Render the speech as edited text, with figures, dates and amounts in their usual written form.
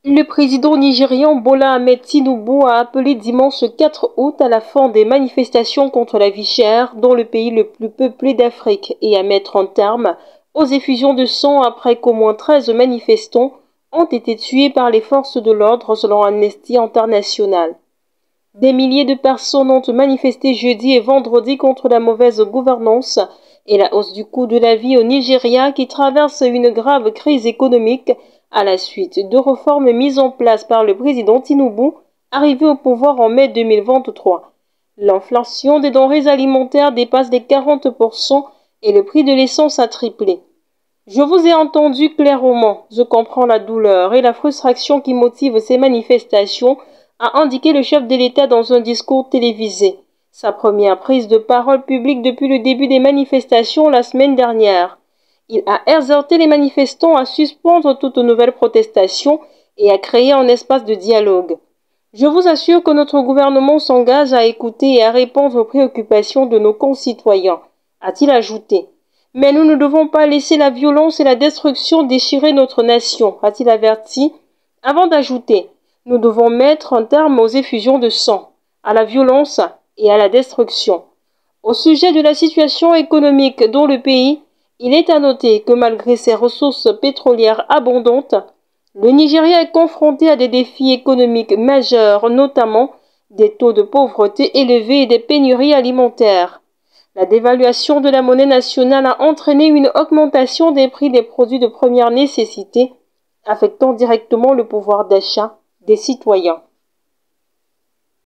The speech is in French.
Le président nigérian Bola Ahmed Tinubu a appelé dimanche 4 août à la fin des manifestations contre la vie chère dans le pays le plus peuplé d'Afrique et à mettre un terme aux effusions de sang après qu'au moins 13 manifestants ont été tués par les forces de l'ordre selon Amnesty International. Des milliers de personnes ont manifesté jeudi et vendredi contre la mauvaise gouvernance et la hausse du coût de la vie au Nigeria qui traverse une grave crise économique à la suite de réformes mises en place par le président Tinubu, arrivé au pouvoir en mai 2023. L'inflation des denrées alimentaires dépasse les 40% et le prix de l'essence a triplé. Je vous ai entendu clairement, je comprends la douleur et la frustration qui motivent ces manifestations, a indiqué le chef de l'État dans un discours télévisé. Sa première prise de parole publique depuis le début des manifestations la semaine dernière. Il a exhorté les manifestants à suspendre toute nouvelle protestation et à créer un espace de dialogue. Je vous assure que notre gouvernement s'engage à écouter et à répondre aux préoccupations de nos concitoyens, a-t-il ajouté. Mais nous ne devons pas laisser la violence et la destruction déchirer notre nation, a-t-il averti, avant d'ajouter. Nous devons mettre un terme aux effusions de sang, à la violence et à la destruction. Au sujet de la situation économique dans le pays, il est à noter que malgré ses ressources pétrolières abondantes, le Nigeria est confronté à des défis économiques majeurs, notamment des taux de pauvreté élevés et des pénuries alimentaires. La dévaluation de la monnaie nationale a entraîné une augmentation des prix des produits de première nécessité, affectant directement le pouvoir d'achat des citoyens.